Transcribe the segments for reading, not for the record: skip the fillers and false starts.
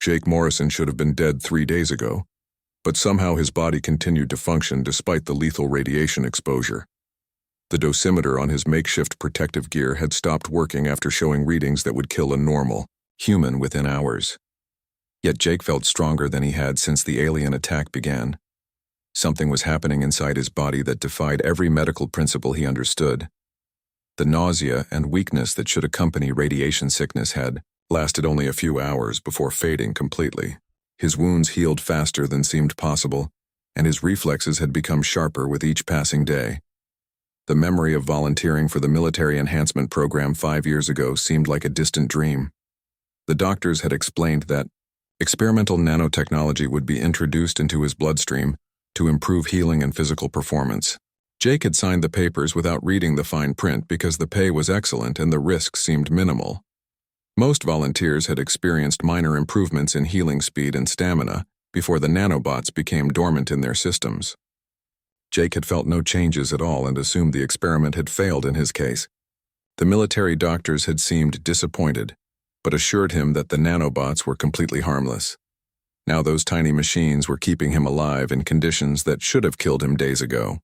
Jake Morrison should have been dead 3 days ago, but somehow his body continued to function despite the lethal radiation exposure. The dosimeter on his makeshift protective gear had stopped working after showing readings that would kill a normal human within hours. Yet Jake felt stronger than he had since the alien attack began. Something was happening inside his body that defied every medical principle he understood. The nausea and weakness that should accompany radiation sickness had lasted only a few hours before fading completely. His wounds healed faster than seemed possible, and his reflexes had become sharper with each passing day. The memory of volunteering for the military enhancement program 5 years ago seemed like a distant dream. The doctors had explained that experimental nanotechnology would be introduced into his bloodstream to improve healing and physical performance. Jake had signed the papers without reading the fine print because the pay was excellent and the risk seemed minimal. Most volunteers had experienced minor improvements in healing speed and stamina before the nanobots became dormant in their systems. Jake had felt no changes at all and assumed the experiment had failed in his case. The military doctors had seemed disappointed, but assured him that the nanobots were completely harmless. Now those tiny machines were keeping him alive in conditions that should have killed him days ago.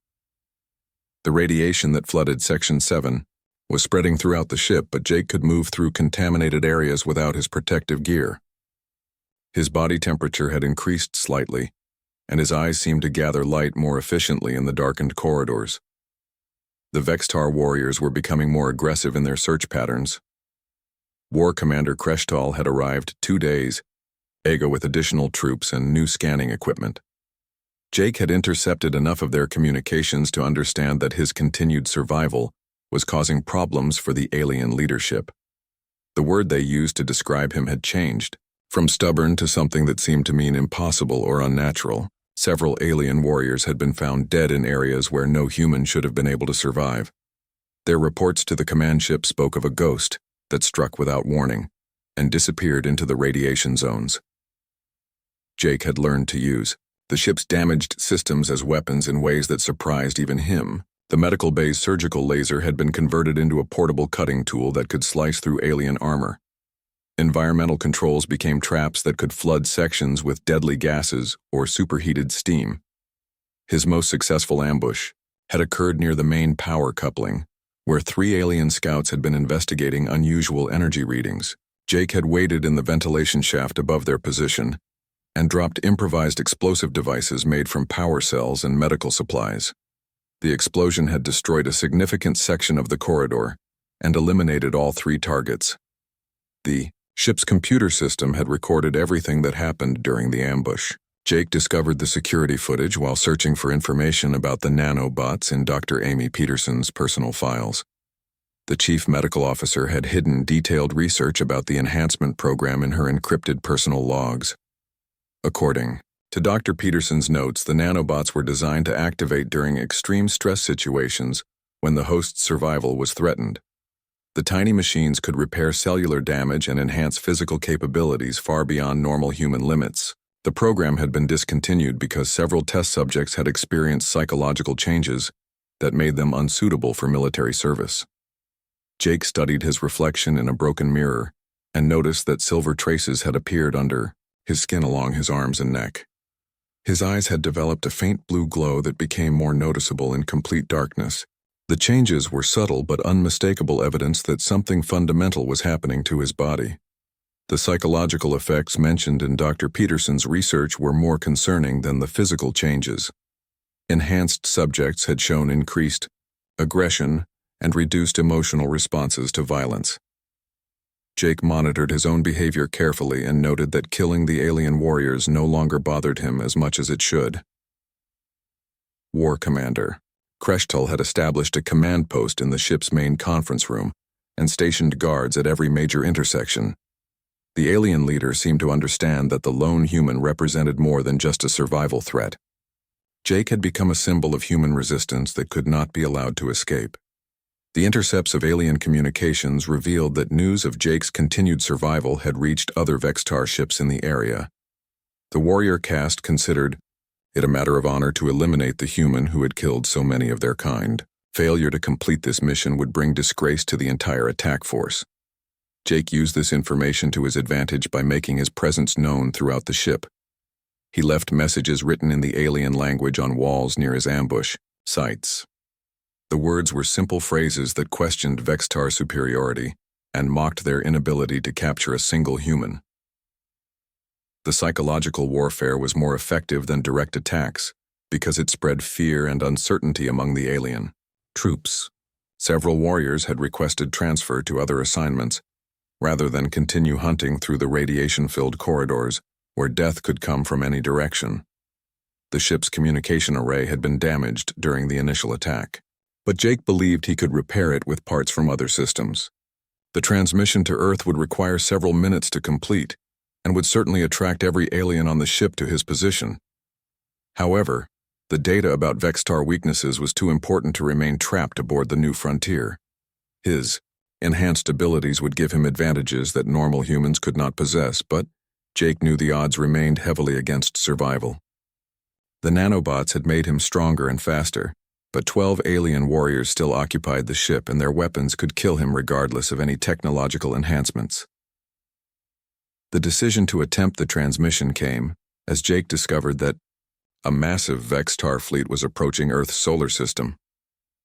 The radiation that flooded Section 7 was spreading throughout the ship, but Jake could move through contaminated areas without his protective gear. His body temperature had increased slightly, and his eyes seemed to gather light more efficiently in the darkened corridors. The Vextar warriors were becoming more aggressive in their search patterns. War Commander Kreshtal had arrived 2 days ago with additional troops and new scanning equipment. Jake had intercepted enough of their communications to understand that his continued survival was causing problems for the alien leadership. The word they used to describe him had changed, from stubborn to something that seemed to mean impossible or unnatural. Several alien warriors had been found dead in areas where no human should have been able to survive. Their reports to the command ship spoke of a ghost that struck without warning and disappeared into the radiation zones. Jake had learned to use the ship's damaged systems as weapons in ways that surprised even him. The medical bay's surgical laser had been converted into a portable cutting tool that could slice through alien armor. Environmental controls became traps that could flood sections with deadly gases or superheated steam. His most successful ambush had occurred near the main power coupling, where 3 alien scouts had been investigating unusual energy readings. Jake had waited in the ventilation shaft above their position and dropped improvised explosive devices made from power cells and medical supplies. The explosion had destroyed a significant section of the corridor and eliminated all 3 targets. The ship's computer system had recorded everything that happened during the ambush. Jake discovered the security footage while searching for information about the nanobots in Dr. Amy Peterson's personal files. The chief medical officer had hidden detailed research about the enhancement program in her encrypted personal logs. According to Dr. Peterson's notes, the nanobots were designed to activate during extreme stress situations when the host's survival was threatened. The tiny machines could repair cellular damage and enhance physical capabilities far beyond normal human limits. The program had been discontinued because several test subjects had experienced psychological changes that made them unsuitable for military service. Jake studied his reflection in a broken mirror and noticed that silver traces had appeared under his skin along his arms and neck. His eyes had developed a faint blue glow that became more noticeable in complete darkness. The changes were subtle but unmistakable evidence that something fundamental was happening to his body. The psychological effects mentioned in Dr. Peterson's research were more concerning than the physical changes. Enhanced subjects had shown increased aggression and reduced emotional responses to violence. Jake monitored his own behavior carefully and noted that killing the alien warriors no longer bothered him as much as it should. War Commander Kreshtal had established a command post in the ship's main conference room and stationed guards at every major intersection. The alien leader seemed to understand that the lone human represented more than just a survival threat. Jake had become a symbol of human resistance that could not be allowed to escape. The intercepts of alien communications revealed that news of Jake's continued survival had reached other Vextar ships in the area. The warrior caste considered it a matter of honor to eliminate the human who had killed so many of their kind. Failure to complete this mission would bring disgrace to the entire attack force. Jake used this information to his advantage by making his presence known throughout the ship. He left messages written in the alien language on walls near his ambush sites. The words were simple phrases that questioned Vextar superiority and mocked their inability to capture a single human. The psychological warfare was more effective than direct attacks because it spread fear and uncertainty among the alien troops. Several warriors had requested transfer to other assignments rather than continue hunting through the radiation-filled corridors where death could come from any direction. The ship's communication array had been damaged during the initial attack, but Jake believed he could repair it with parts from other systems. The transmission to Earth would require several minutes to complete and would certainly attract every alien on the ship to his position. However, the data about Vextar weaknesses was too important to remain trapped aboard the New Frontier. His enhanced abilities would give him advantages that normal humans could not possess, but Jake knew the odds remained heavily against survival. The nanobots had made him stronger and faster, but 12 alien warriors still occupied the ship and their weapons could kill him regardless of any technological enhancements. The decision to attempt the transmission came as Jake discovered that a massive Vextar fleet was approaching Earth's solar system.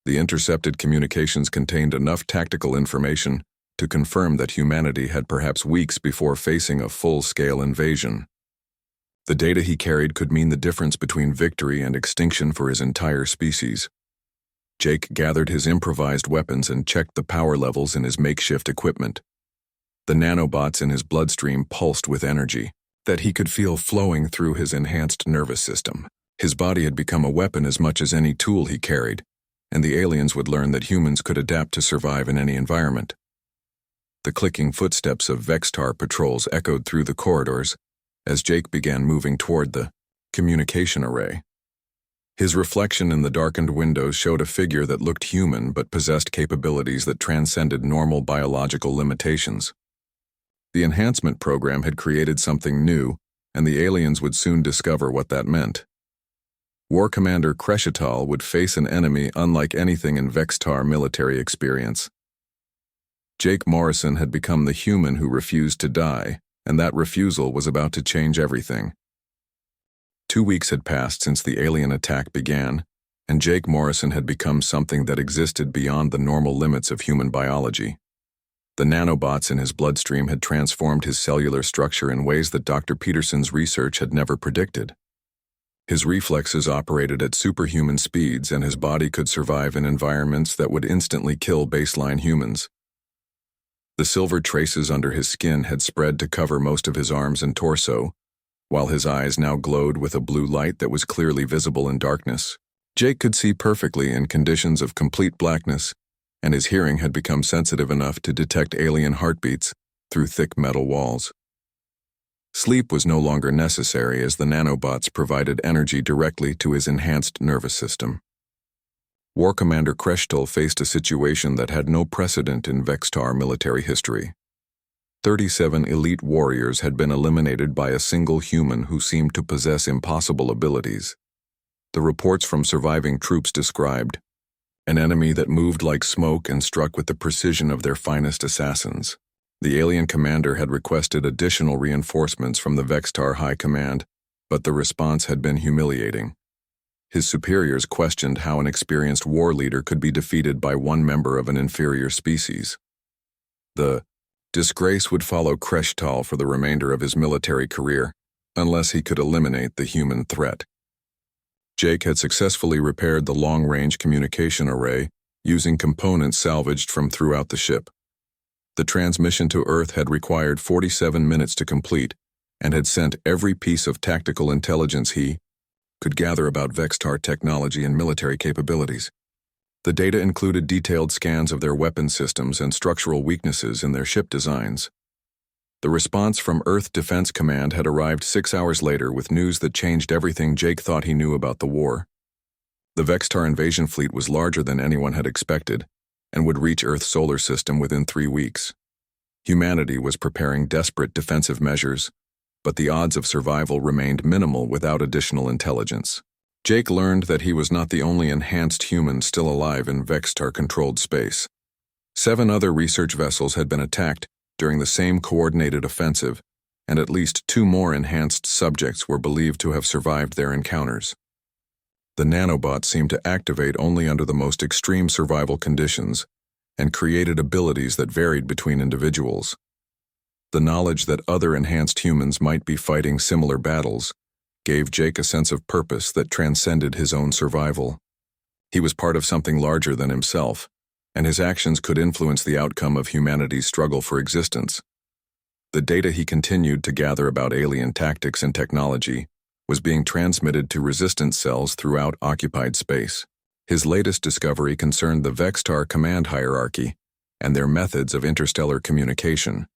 The intercepted communications contained enough tactical information to confirm that humanity had perhaps weeks before facing a full-scale invasion. The data he carried could mean the difference between victory and extinction for his entire species. Jake gathered his improvised weapons and checked the power levels in his makeshift equipment. The nanobots in his bloodstream pulsed with energy that he could feel flowing through his enhanced nervous system. His body had become a weapon as much as any tool he carried, and the aliens would learn that humans could adapt to survive in any environment. The clicking footsteps of Vextar patrols echoed through the corridors as Jake began moving toward the communication array. His reflection in the darkened windows showed a figure that looked human but possessed capabilities that transcended normal biological limitations. The enhancement program had created something new, and the aliens would soon discover what that meant. War Commander Kreshetal would face an enemy unlike anything in Vextar military experience. Jake Morrison had become the human who refused to die, and that refusal was about to change everything. 2 weeks had passed since the alien attack began, and Jake Morrison had become something that existed beyond the normal limits of human biology. The nanobots in his bloodstream had transformed his cellular structure in ways that Dr. Peterson's research had never predicted. His reflexes operated at superhuman speeds, and his body could survive in environments that would instantly kill baseline humans. The silver traces under his skin had spread to cover most of his arms and torso, while his eyes now glowed with a blue light that was clearly visible in darkness. Jake could see perfectly in conditions of complete blackness, and his hearing had become sensitive enough to detect alien heartbeats through thick metal walls. Sleep was no longer necessary as the nanobots provided energy directly to his enhanced nervous system. War Commander Kreshetal faced a situation that had no precedent in Vextar military history. 37 elite warriors had been eliminated by a single human who seemed to possess impossible abilities. The reports from surviving troops described an enemy that moved like smoke and struck with the precision of their finest assassins. The alien commander had requested additional reinforcements from the Vextar High Command, but the response had been humiliating. His superiors questioned how an experienced war leader could be defeated by one member of an inferior species. The disgrace would follow Kreshetal for the remainder of his military career, unless he could eliminate the human threat. Jake had successfully repaired the long-range communication array using components salvaged from throughout the ship. The transmission to Earth had required 47 minutes to complete and had sent every piece of tactical intelligence he could gather about Vextar technology and military capabilities. The data included detailed scans of their weapon systems and structural weaknesses in their ship designs. The response from Earth Defense Command had arrived 6 hours later with news that changed everything Jake thought he knew about the war. The Vextar invasion fleet was larger than anyone had expected and would reach Earth's solar system within 3 weeks. Humanity was preparing desperate defensive measures, but the odds of survival remained minimal without additional intelligence. Jake learned that he was not the only enhanced human still alive in Vextar-controlled space. 7 other research vessels had been attacked during the same coordinated offensive, and at least 2 more enhanced subjects were believed to have survived their encounters. The nanobots seemed to activate only under the most extreme survival conditions and created abilities that varied between individuals. The knowledge that other enhanced humans might be fighting similar battles gave Jake a sense of purpose that transcended his own survival. He was part of something larger than himself, and his actions could influence the outcome of humanity's struggle for existence. The data he continued to gather about alien tactics and technology was being transmitted to resistance cells throughout occupied space. His latest discovery concerned the Vextar command hierarchy and their methods of interstellar communication.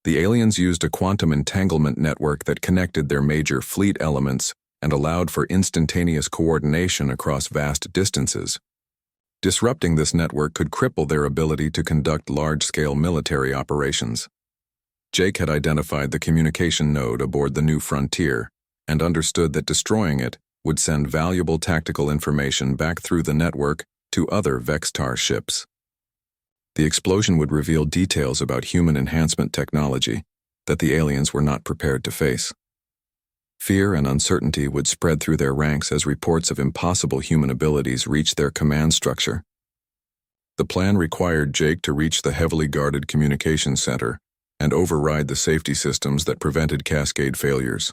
The aliens used a quantum entanglement network that connected their major fleet elements and allowed for instantaneous coordination across vast distances. Disrupting this network could cripple their ability to conduct large-scale military operations. Jake had identified the communication node aboard the New Frontier and understood that destroying it would send valuable tactical information back through the network to other Vextar ships. The explosion would reveal details about human enhancement technology that the aliens were not prepared to face. Fear and uncertainty would spread through their ranks as reports of impossible human abilities reached their command structure. The plan required Jake to reach the heavily guarded communications center and override the safety systems that prevented cascade failures.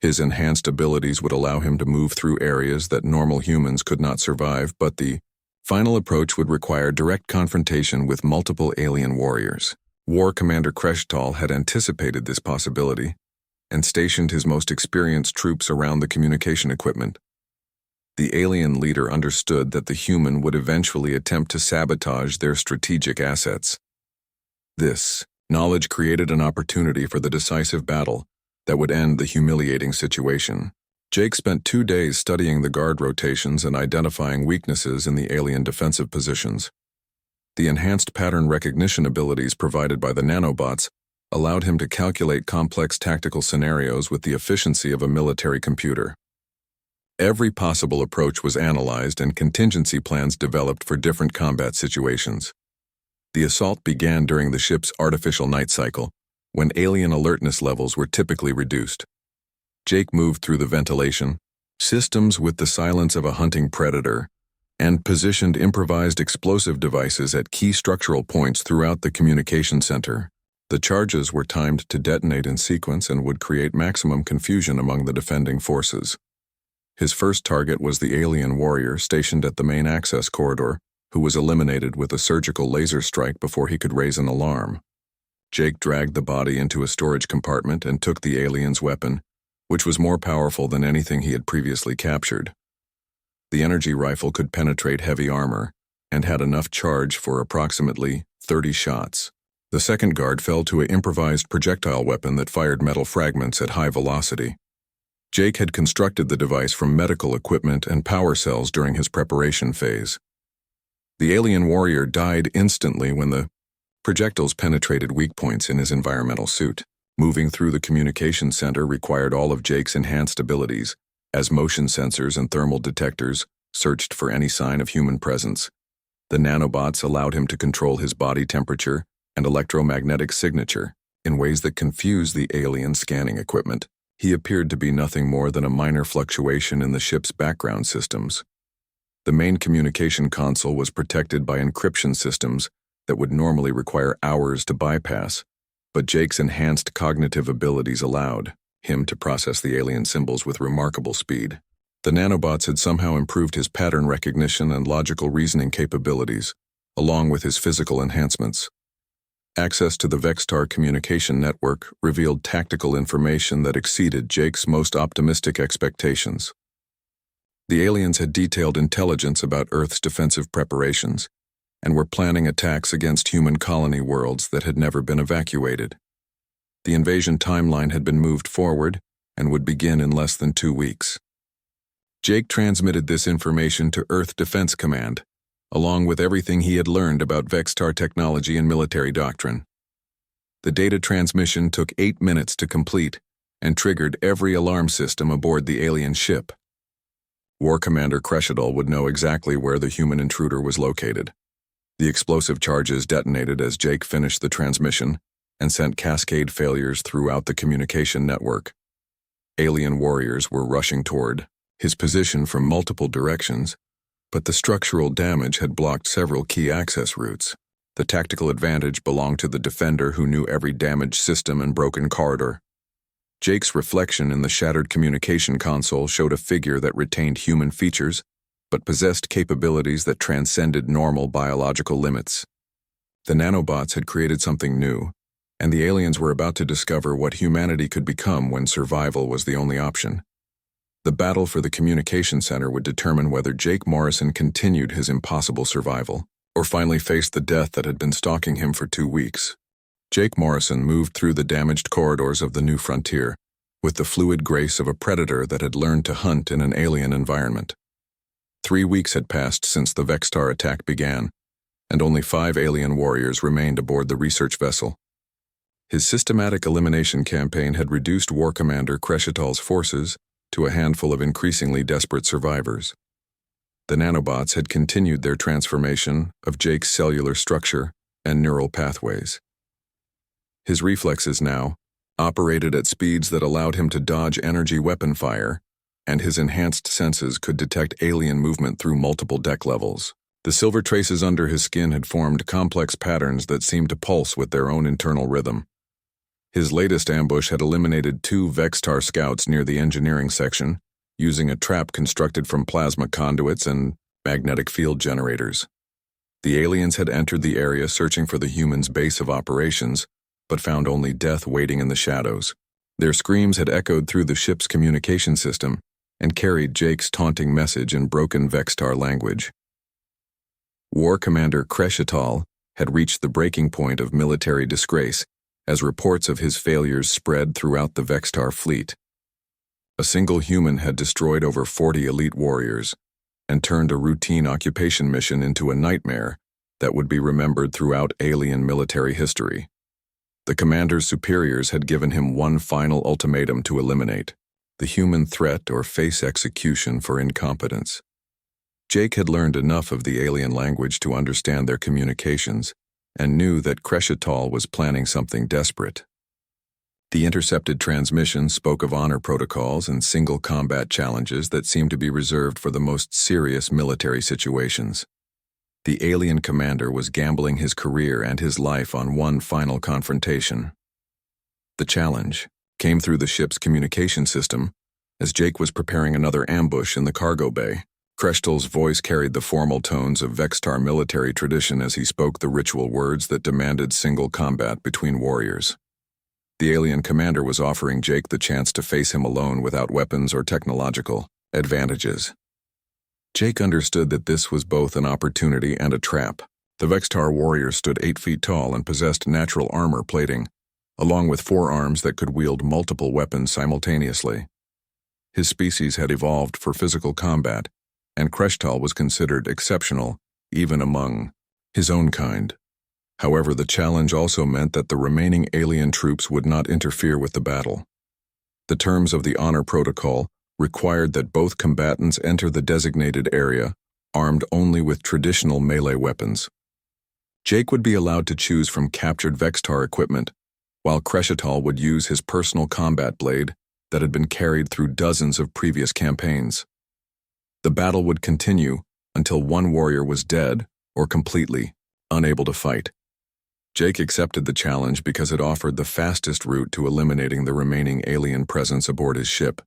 His enhanced abilities would allow him to move through areas that normal humans could not survive, but the final approach would require direct confrontation with multiple alien warriors. War Commander Kreshtal had anticipated this possibility and stationed his most experienced troops around the communication equipment. The alien leader understood that the human would eventually attempt to sabotage their strategic assets. This knowledge created an opportunity for the decisive battle that would end the humiliating situation. Jake spent 2 days studying the guard rotations and identifying weaknesses in the alien defensive positions. The enhanced pattern recognition abilities provided by the nanobots allowed him to calculate complex tactical scenarios with the efficiency of a military computer. Every possible approach was analyzed and contingency plans developed for different combat situations. The assault began during the ship's artificial night cycle, when alien alertness levels were typically reduced. Jake moved through the ventilation systems with the silence of a hunting predator and positioned improvised explosive devices at key structural points throughout the communication center. The charges were timed to detonate in sequence and would create maximum confusion among the defending forces. His first target was the alien warrior stationed at the main access corridor, who was eliminated with a surgical laser strike before he could raise an alarm. Jake dragged the body into a storage compartment and took the alien's weapon, which was more powerful than anything he had previously captured. The energy rifle could penetrate heavy armor and had enough charge for approximately 30 shots. The second guard fell to an improvised projectile weapon that fired metal fragments at high velocity. Jake had constructed the device from medical equipment and power cells during his preparation phase. The alien warrior died instantly when the projectiles penetrated weak points in his environmental suit. Moving through the communication center required all of Jake's enhanced abilities, as motion sensors and thermal detectors searched for any sign of human presence. The nanobots allowed him to control his body temperature and electromagnetic signature in ways that confused the alien scanning equipment. He appeared to be nothing more than a minor fluctuation in the ship's background systems. The main communication console was protected by encryption systems that would normally require hours to bypass, but Jake's enhanced cognitive abilities allowed him to process the alien symbols with remarkable speed. The nanobots had somehow improved his pattern recognition and logical reasoning capabilities, along with his physical enhancements. Access to the Vextar communication network revealed tactical information that exceeded Jake's most optimistic expectations. The aliens had detailed intelligence about Earth's defensive preparations and were planning attacks against human colony worlds that had never been evacuated. The invasion timeline had been moved forward and would begin in less than 2 weeks. Jake transmitted this information to Earth Defense Command, along with everything he had learned about Vextar technology and military doctrine. The data transmission took 8 minutes to complete and triggered every alarm system aboard the alien ship. War Commander Kreshtal would know exactly where the human intruder was located. The explosive charges detonated as Jake finished the transmission and sent cascade failures throughout the communication network. Alien warriors were rushing toward his position from multiple directions, but the structural damage had blocked several key access routes. The tactical advantage belonged to the defender who knew every damaged system and broken corridor. Jake's reflection in the shattered communication console showed a figure that retained human features, but possessed capabilities that transcended normal biological limits. The nanobots had created something new, and the aliens were about to discover what humanity could become when survival was the only option. The battle for the communication center would determine whether Jake Morrison continued his impossible survival, or finally faced the death that had been stalking him for 2 weeks. Jake Morrison moved through the damaged corridors of the new frontier, with the fluid grace of a predator that had learned to hunt in an alien environment. 3 weeks had passed since the Vextar attack began, and only 5 alien warriors remained aboard the research vessel. His systematic elimination campaign had reduced War Commander Kreshetal's forces to a handful of increasingly desperate survivors. The nanobots had continued their transformation of Jake's cellular structure and neural pathways. His reflexes now operated at speeds that allowed him to dodge energy weapon fire, and his enhanced senses could detect alien movement through multiple deck levels. The silver traces under his skin had formed complex patterns that seemed to pulse with their own internal rhythm. His latest ambush had eliminated 2 Vextar scouts near the engineering section, using a trap constructed from plasma conduits and magnetic field generators. The aliens had entered the area searching for the humans' base of operations, but found only death waiting in the shadows. Their screams had echoed through the ship's communication system and carried Jake's taunting message in broken Vextar language. War Commander Kreshetal had reached the breaking point of military disgrace as reports of his failures spread throughout the Vextar fleet. A single human had destroyed over 40 elite warriors and turned a routine occupation mission into a nightmare that would be remembered throughout alien military history. The commander's superiors had given him one final ultimatum to eliminate: the human threat or face execution for incompetence. Jake had learned enough of the alien language to understand their communications and knew that Kreshetal was planning something desperate. The intercepted transmission spoke of honor protocols and single combat challenges that seemed to be reserved for the most serious military situations. The alien commander was gambling his career and his life on one final confrontation. The challenge came through the ship's communication system as Jake was preparing another ambush in the cargo bay. Kreshetal's voice carried the formal tones of Vextar military tradition as he spoke the ritual words that demanded single combat between warriors. The alien commander was offering Jake the chance to face him alone without weapons or technological advantages. Jake understood that this was both an opportunity and a trap. The Vextar warrior stood 8 feet tall and possessed natural armor plating, along with 4 arms that could wield multiple weapons simultaneously. His species had evolved for physical combat, and Kreshetal was considered exceptional even among his own kind. However, the challenge also meant that the remaining alien troops would not interfere with the battle. The terms of the honor protocol required that both combatants enter the designated area armed only with traditional melee weapons. Jake would be allowed to choose from captured Vextar equipment, while Kreshetal would use his personal combat blade that had been carried through dozens of previous campaigns. The battle would continue until one warrior was dead or completely unable to fight. Jake accepted the challenge because it offered the fastest route to eliminating the remaining alien presence aboard his ship.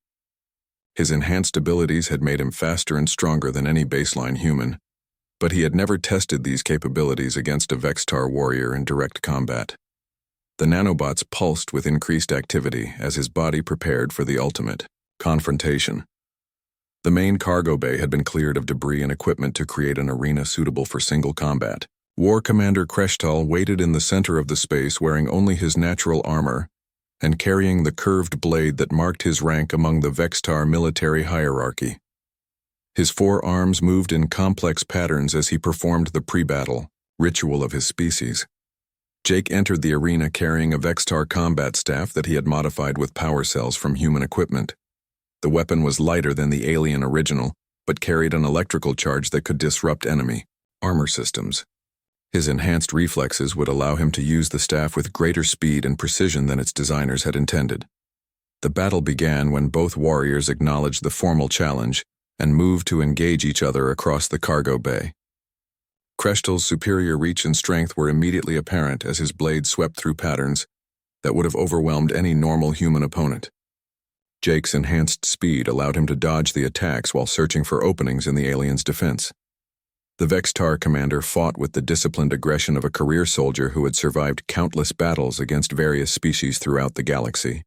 His enhanced abilities had made him faster and stronger than any baseline human, but he had never tested these capabilities against a Vextar warrior in direct combat. The nanobots pulsed with increased activity as his body prepared for the ultimate confrontation. The main cargo bay had been cleared of debris and equipment to create an arena suitable for single combat. War Commander Kreshetal waited in the center of the space wearing only his natural armor and carrying the curved blade that marked his rank among the Vextar military hierarchy. His 4 arms moved in complex patterns as he performed the pre-battle ritual of his species. Jake entered the arena carrying a Vextar combat staff that he had modified with power cells from human equipment. The weapon was lighter than the alien original, but carried an electrical charge that could disrupt enemy armor systems. His enhanced reflexes would allow him to use the staff with greater speed and precision than its designers had intended. The battle began when both warriors acknowledged the formal challenge and moved to engage each other across the cargo bay. Kreshtal's superior reach and strength were immediately apparent as his blade swept through patterns that would have overwhelmed any normal human opponent. Jake's enhanced speed allowed him to dodge the attacks while searching for openings in the alien's defense. The Vextar commander fought with the disciplined aggression of a career soldier who had survived countless battles against various species throughout the galaxy.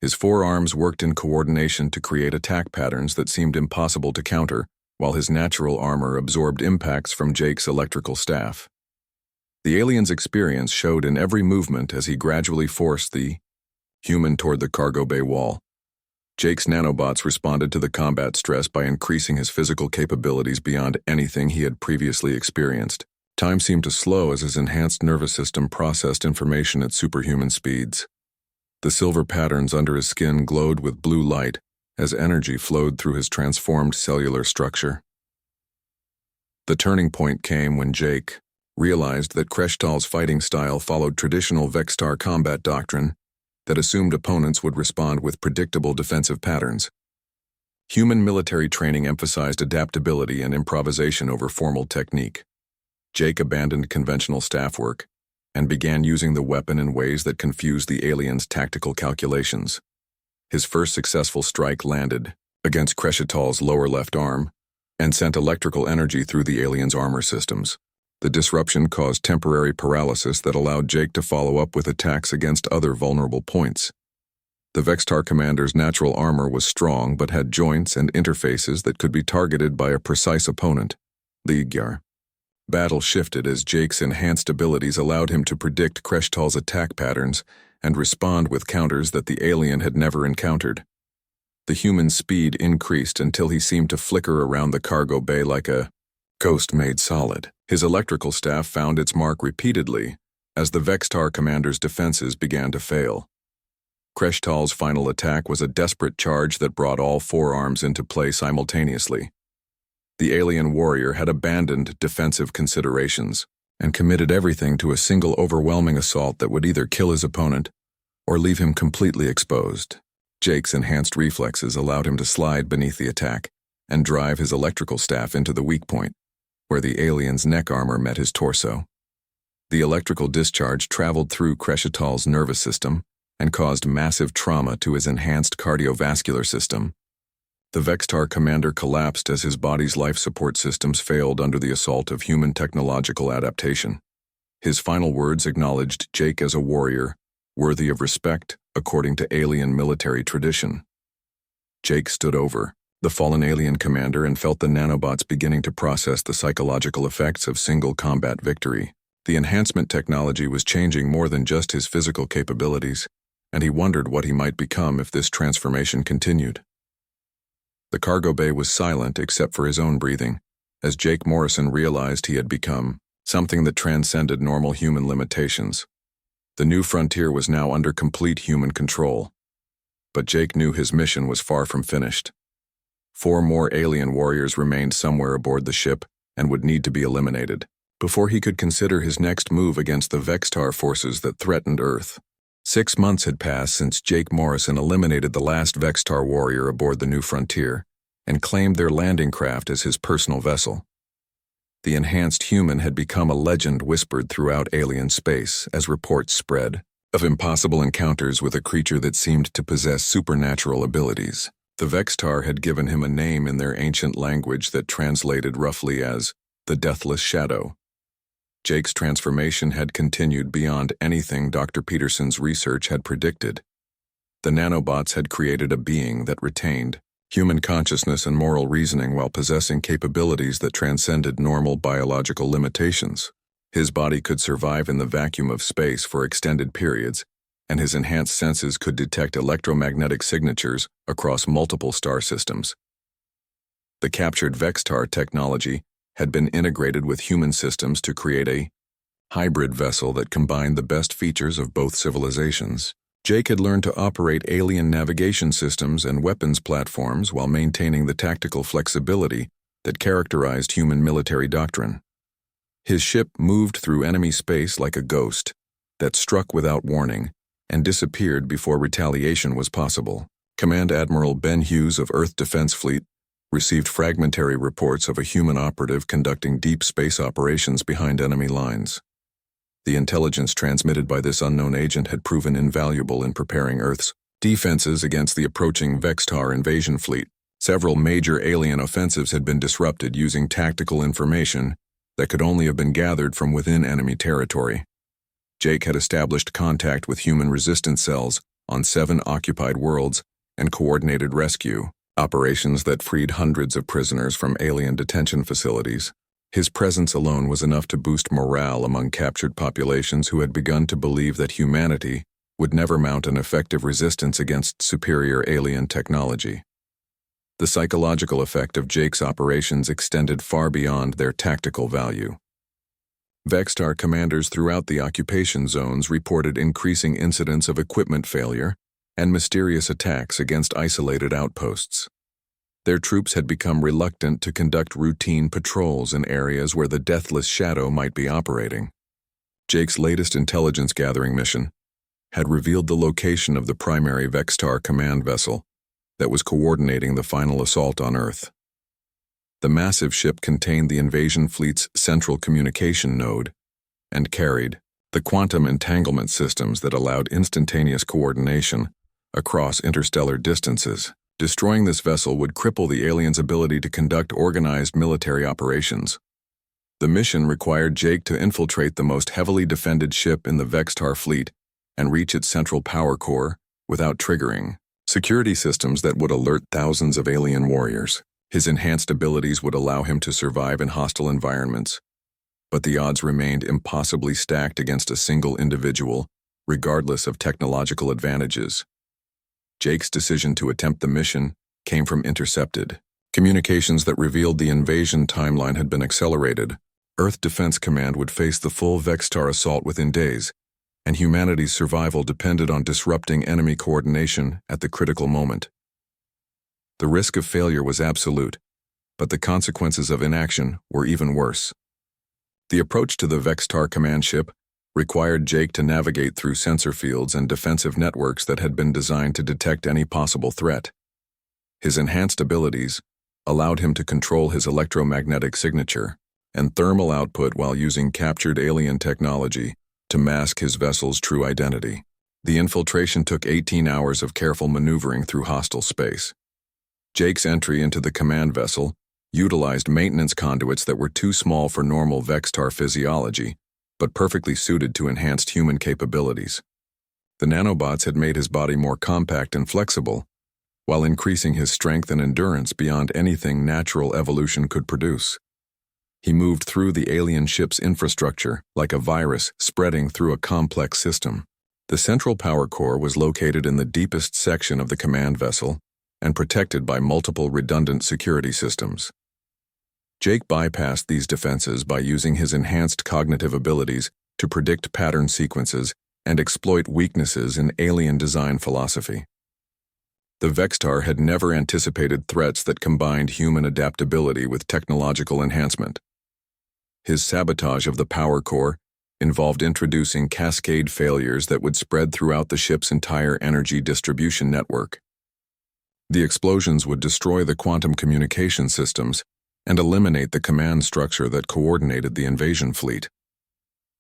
His forearms worked in coordination to create attack patterns that seemed impossible to counter, while his natural armor absorbed impacts from Jake's electrical staff. The alien's experience showed in every movement as he gradually forced the human toward the cargo bay wall. Jake's nanobots responded to the combat stress by increasing his physical capabilities beyond anything he had previously experienced. Time seemed to slow as his enhanced nervous system processed information at superhuman speeds. The silver patterns under his skin glowed with blue light as energy flowed through his transformed cellular structure. The turning point came when Jake realized that Kreshtal's fighting style followed traditional Vextar combat doctrine that assumed opponents would respond with predictable defensive patterns. Human military training emphasized adaptability and improvisation over formal technique. Jake abandoned conventional staff work and began using the weapon in ways that confused the alien's tactical calculations. His first successful strike landed against Kreshtal's lower left arm and sent electrical energy through the alien's armor systems. The disruption caused temporary paralysis that allowed Jake to follow up with attacks against other vulnerable points. The Vextar commander's natural armor was strong but had joints and interfaces that could be targeted by a precise opponent. The battle shifted as Jake's enhanced abilities allowed him to predict Kreshtal's attack patterns and respond with counters that the alien had never encountered. The human's speed increased until he seemed to flicker around the cargo bay like a ghost made solid. His electrical staff found its mark repeatedly as the Vextar commander's defenses began to fail. Kreshtal's final attack was a desperate charge that brought all forearms into play simultaneously. The alien warrior had abandoned defensive considerations and committed everything to a single overwhelming assault that would either kill his opponent or leave him completely exposed. Jake's enhanced reflexes allowed him to slide beneath the attack and drive his electrical staff into the weak point, where the alien's neck armor met his torso. The electrical discharge traveled through Kreshtal's nervous system and caused massive trauma to his enhanced cardiovascular system. The Vextar commander collapsed as his body's life support systems failed under the assault of human technological adaptation. His final words acknowledged Jake as a warrior, worthy of respect according to alien military tradition. Jake stood over the fallen alien commander and felt the nanobots beginning to process the psychological effects of single combat victory. The enhancement technology was changing more than just his physical capabilities, and he wondered what he might become if this transformation continued. The cargo bay was silent except for his own breathing, as Jake Morrison realized he had become something that transcended normal human limitations. The new frontier was now under complete human control. But Jake knew his mission was far from finished. 4 more alien warriors remained somewhere aboard the ship and would need to be eliminated before he could consider his next move against the Vextar forces that threatened Earth. 6 months had passed since Jake Morrison eliminated the last Vextar warrior aboard the New Frontier and claimed their landing craft as his personal vessel. The enhanced human had become a legend whispered throughout alien space as reports spread of impossible encounters with a creature that seemed to possess supernatural abilities. The Vextar had given him a name in their ancient language that translated roughly as the Deathless Shadow. Jake's transformation had continued beyond anything Dr. Peterson's research had predicted. The nanobots had created a being that retained human consciousness and moral reasoning while possessing capabilities that transcended normal biological limitations. His body could survive in the vacuum of space for extended periods, and his enhanced senses could detect electromagnetic signatures across multiple star systems. The captured Vextar technology had been integrated with human systems to create a hybrid vessel that combined the best features of both civilizations. Jake had learned to operate alien navigation systems and weapons platforms while maintaining the tactical flexibility that characterized human military doctrine. His ship moved through enemy space like a ghost that struck without warning and disappeared before retaliation was possible. Command Admiral Ben Hughes of Earth Defense Fleet received fragmentary reports of a human operative conducting deep space operations behind enemy lines. The intelligence transmitted by this unknown agent had proven invaluable in preparing Earth's defenses against the approaching Vextar invasion fleet. Several major alien offensives had been disrupted using tactical information that could only have been gathered from within enemy territory. Jake had established contact with human resistance cells on 7 occupied worlds and coordinated rescue operations that freed hundreds of prisoners from alien detention facilities. His presence alone was enough to boost morale among captured populations who had begun to believe that humanity would never mount an effective resistance against superior alien technology. The psychological effect of Jake's operations extended far beyond their tactical value. Vextar commanders throughout the occupation zones reported increasing incidents of equipment failure and mysterious attacks against isolated outposts. Their troops had become reluctant to conduct routine patrols in areas where the Deathless Shadow might be operating. Jake's latest intelligence gathering mission had revealed the location of the primary Vextar command vessel that was coordinating the final assault on Earth. The massive ship contained the invasion fleet's central communication node and carried the quantum entanglement systems that allowed instantaneous coordination across interstellar distances. Destroying this vessel would cripple the aliens' ability to conduct organized military operations. The mission required Jake to infiltrate the most heavily defended ship in the Vextar fleet and reach its central power core without triggering security systems that would alert thousands of alien warriors. His enhanced abilities would allow him to survive in hostile environments, but the odds remained impossibly stacked against a single individual, regardless of technological advantages. Jake's decision to attempt the mission came from intercepted communications that revealed the invasion timeline had been accelerated. Earth Defense Command would face the full Vextar assault within days, and humanity's survival depended on disrupting enemy coordination at the critical moment. The risk of failure was absolute, but the consequences of inaction were even worse. The approach to the Vextar command ship required Jake to navigate through sensor fields and defensive networks that had been designed to detect any possible threat. His enhanced abilities allowed him to control his electromagnetic signature and thermal output while using captured alien technology to mask his vessel's true identity. The infiltration took 18 hours of careful maneuvering through hostile space. Jake's entry into the command vessel utilized maintenance conduits that were too small for normal Vextar physiology, but perfectly suited to enhanced human capabilities. The nanobots had made his body more compact and flexible, while increasing his strength and endurance beyond anything natural evolution could produce. He moved through the alien ship's infrastructure like a virus spreading through a complex system. The central power core was located in the deepest section of the command vessel and protected by multiple redundant security systems. Jake bypassed these defenses by using his enhanced cognitive abilities to predict pattern sequences and exploit weaknesses in alien design philosophy. The Vextar had never anticipated threats that combined human adaptability with technological enhancement. His sabotage of the power core involved introducing cascade failures that would spread throughout the ship's entire energy distribution network. The explosions would destroy the quantum communication systems and eliminate the command structure that coordinated the invasion fleet.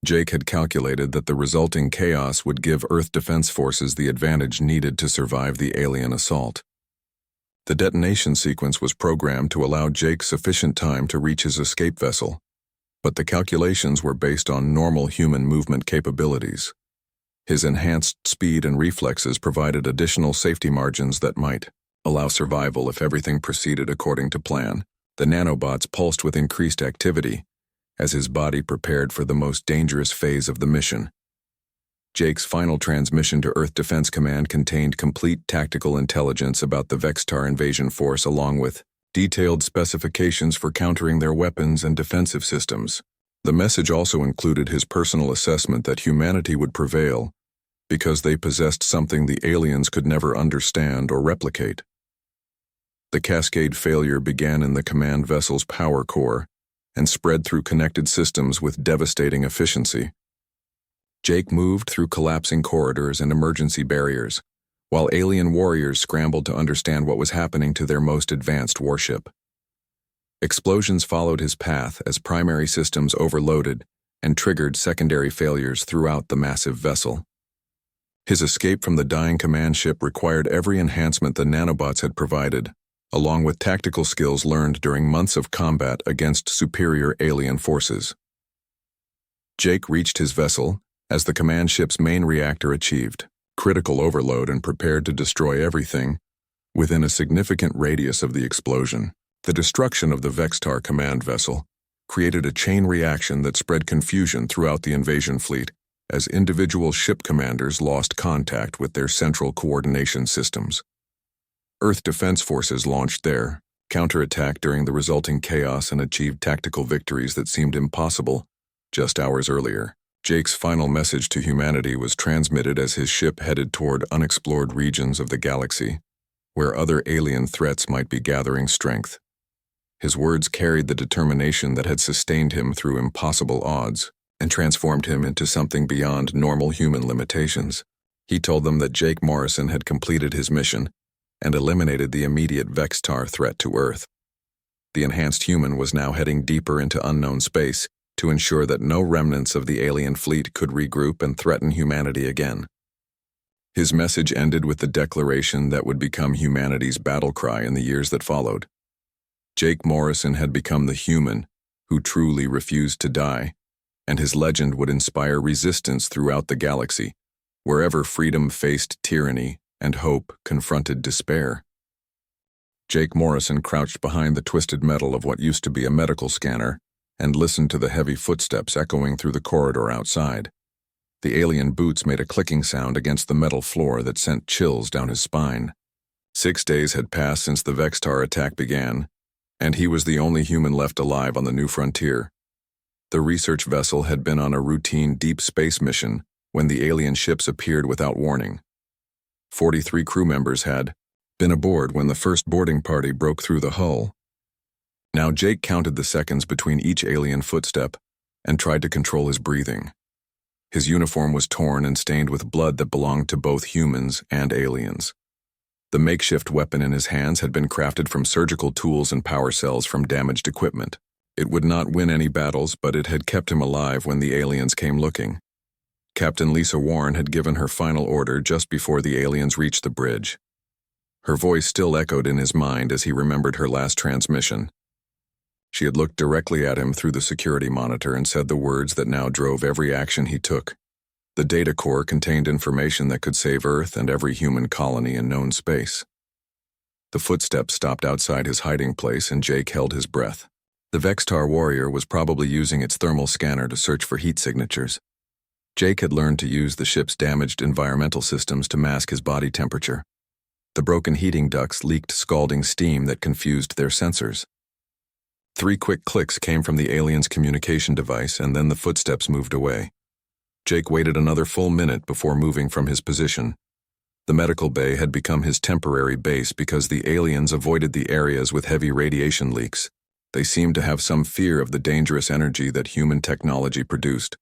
Jake had calculated that the resulting chaos would give Earth Defense Forces the advantage needed to survive the alien assault. The detonation sequence was programmed to allow Jake sufficient time to reach his escape vessel, but the calculations were based on normal human movement capabilities. His enhanced speed and reflexes provided additional safety margins that might allow survival if everything proceeded according to plan. The nanobots pulsed with increased activity as his body prepared for the most dangerous phase of the mission. Jake's final transmission to Earth Defense Command contained complete tactical intelligence about the Vextar invasion force along with detailed specifications for countering their weapons and defensive systems. The message also included his personal assessment that humanity would prevail because they possessed something the aliens could never understand or replicate. The cascade failure began in the command vessel's power core and spread through connected systems with devastating efficiency. Jake moved through collapsing corridors and emergency barriers, while alien warriors scrambled to understand what was happening to their most advanced warship. Explosions followed his path as primary systems overloaded and triggered secondary failures throughout the massive vessel. His escape from the dying command ship required every enhancement the nanobots had provided, along with tactical skills learned during months of combat against superior alien forces. Jake reached his vessel as the command ship's main reactor achieved critical overload and prepared to destroy everything within a significant radius of the explosion. The destruction of the Vextar command vessel created a chain reaction that spread confusion throughout the invasion fleet as individual ship commanders lost contact with their central coordination systems. Earth defense forces launched their counterattack during the resulting chaos and achieved tactical victories that seemed impossible just hours earlier. Jake's final message to humanity was transmitted as his ship headed toward unexplored regions of the galaxy, where other alien threats might be gathering strength. His words carried the determination that had sustained him through impossible odds and transformed him into something beyond normal human limitations. He told them that Jake Morrison had completed his mission and eliminated the immediate Vextar threat to Earth. The enhanced human was now heading deeper into unknown space to ensure that no remnants of the alien fleet could regroup and threaten humanity again. His message ended with the declaration that would become humanity's battle cry in the years that followed. Jake Morrison had become the human who truly refused to die, and his legend would inspire resistance throughout the galaxy, wherever freedom faced tyranny and hope confronted despair. Jake Morrison crouched behind the twisted metal of what used to be a medical scanner and listened to the heavy footsteps echoing through the corridor outside. The alien boots made a clicking sound against the metal floor that sent chills down his spine. 6 days had passed since the Vextar attack began, and he was the only human left alive on the new frontier. The research vessel had been on a routine deep space mission when the alien ships appeared without warning. 43 crew members had been aboard when the first boarding party broke through the hull. Now Jake counted the seconds between each alien footstep and tried to control his breathing. His uniform was torn and stained with blood that belonged to both humans and aliens. The makeshift weapon in his hands had been crafted from surgical tools and power cells from damaged equipment. It would not win any battles, but it had kept him alive when the aliens came looking. Captain Lisa Warren had given her final order just before the aliens reached the bridge. Her voice still echoed in his mind as he remembered her last transmission. She had looked directly at him through the security monitor and said the words that now drove every action he took. The data core contained information that could save Earth and every human colony in known space. The footsteps stopped outside his hiding place and Jake held his breath. The Vextar warrior was probably using its thermal scanner to search for heat signatures. Jake had learned to use the ship's damaged environmental systems to mask his body temperature. The broken heating ducts leaked scalding steam that confused their sensors. 3 quick clicks came from the alien's communication device, and then the footsteps moved away. Jake waited another full minute before moving from his position. The medical bay had become his temporary base because the aliens avoided the areas with heavy radiation leaks. They seemed to have some fear of the dangerous energy that human technology produced.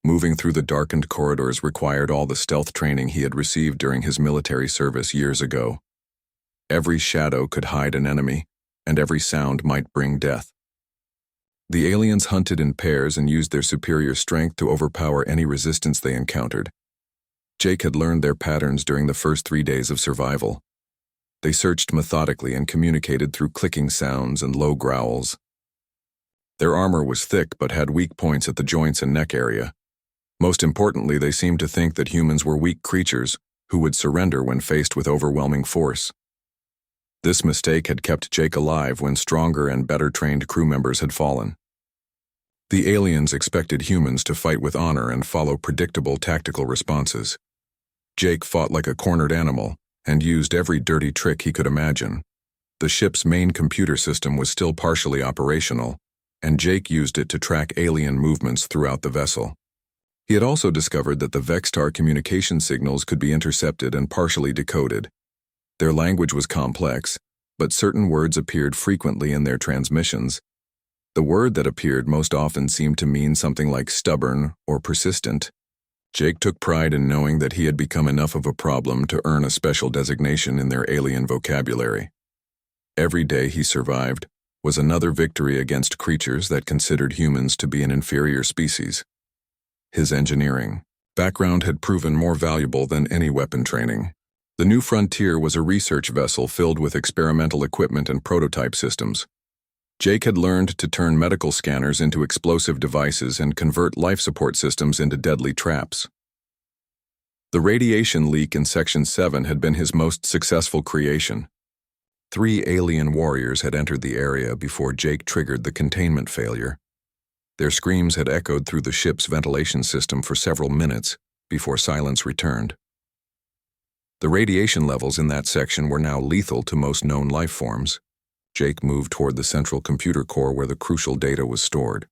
Moving through the darkened corridors required all the stealth training he had received during his military service years ago. Every shadow could hide an enemy, and every sound might bring death. The aliens hunted in pairs and used their superior strength to overpower any resistance they encountered. Jake had learned their patterns during the first 3 days of survival. They searched methodically and communicated through clicking sounds and low growls. Their armor was thick but had weak points at the joints and neck area. Most importantly, they seemed to think that humans were weak creatures who would surrender when faced with overwhelming force. This mistake had kept Jake alive when stronger and better trained crew members had fallen. The aliens expected humans to fight with honor and follow predictable tactical responses. Jake fought like a cornered animal and used every dirty trick he could imagine. The ship's main computer system was still partially operational, and Jake used it to track alien movements throughout the vessel. He had also discovered that the Vextar communication signals could be intercepted and partially decoded. Their language was complex, but certain words appeared frequently in their transmissions. The word that appeared most often seemed to mean something like stubborn or persistent. Jake took pride in knowing that he had become enough of a problem to earn a special designation in their alien vocabulary. Every day he survived was another victory against creatures that considered humans to be an inferior species. His engineering background had proven more valuable than any weapon training. The New Frontier was a research vessel filled with experimental equipment and prototype systems. Jake had learned to turn medical scanners into explosive devices and convert life support systems into deadly traps. The radiation leak in Section 7 had been his most successful creation. 3 alien warriors had entered the area before Jake triggered the containment failure. Their screams had echoed through the ship's ventilation system for several minutes before silence returned. The radiation levels in that section were now lethal to most known life forms. Jake moved toward the central computer core where the crucial data was stored.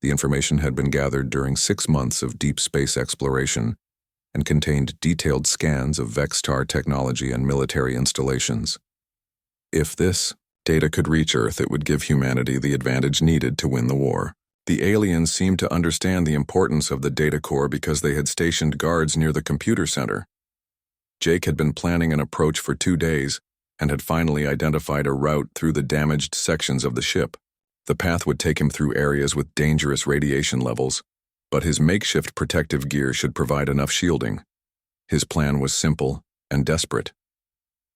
The information had been gathered during 6 months of deep space exploration and contained detailed scans of Vextar technology and military installations. If this data could reach Earth, it would give humanity the advantage needed to win the war. The aliens seemed to understand the importance of the data core because they had stationed guards near the computer center. Jake had been planning an approach for 2 days and had finally identified a route through the damaged sections of the ship. The path would take him through areas with dangerous radiation levels, but his makeshift protective gear should provide enough shielding. His plan was simple and desperate.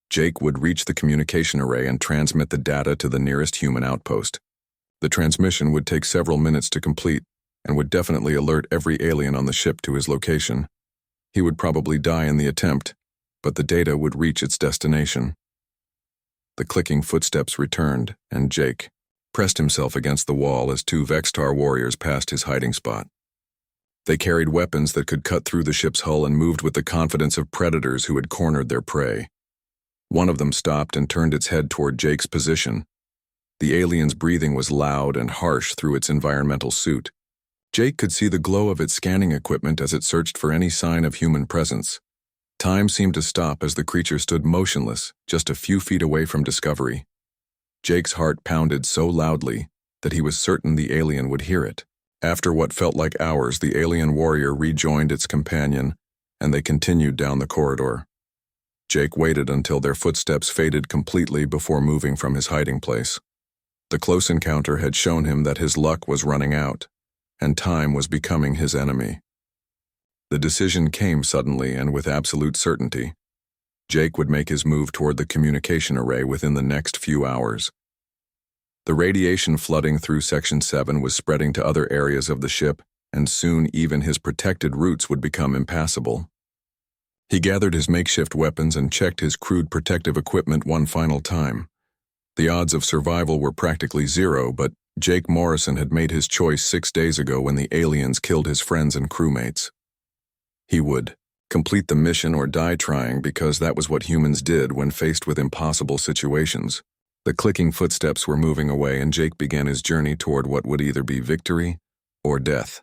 Jake would reach the communication array and transmit the data to the nearest human outpost. The transmission would take several minutes to complete and would definitely alert every alien on the ship to his location. He would probably die in the attempt, but the data would reach its destination. The clicking footsteps returned, and Jake pressed himself against the wall as 2 Vextar warriors passed his hiding spot. They carried weapons that could cut through the ship's hull and moved with the confidence of predators who had cornered their prey. One of them stopped and turned its head toward Jake's position. The alien's breathing was loud and harsh through its environmental suit. Jake could see the glow of its scanning equipment as it searched for any sign of human presence. Time seemed to stop as the creature stood motionless, just a few feet away from discovery. Jake's heart pounded so loudly that he was certain the alien would hear it. After what felt like hours, the alien warrior rejoined its companion, and they continued down the corridor. Jake waited until their footsteps faded completely before moving from his hiding place. The close encounter had shown him that his luck was running out, and time was becoming his enemy. The decision came suddenly and with absolute certainty. Jake would make his move toward the communication array within the next few hours. The radiation flooding through Section 7 was spreading to other areas of the ship, and soon even his protected routes would become impassable. He gathered his makeshift weapons and checked his crude protective equipment one final time. The odds of survival were practically zero, but Jake Morrison had made his choice 6 days ago when the aliens killed his friends and crewmates. He would complete the mission or die trying because that was what humans did when faced with impossible situations. The clicking footsteps were moving away and Jake began his journey toward what would either be victory or death.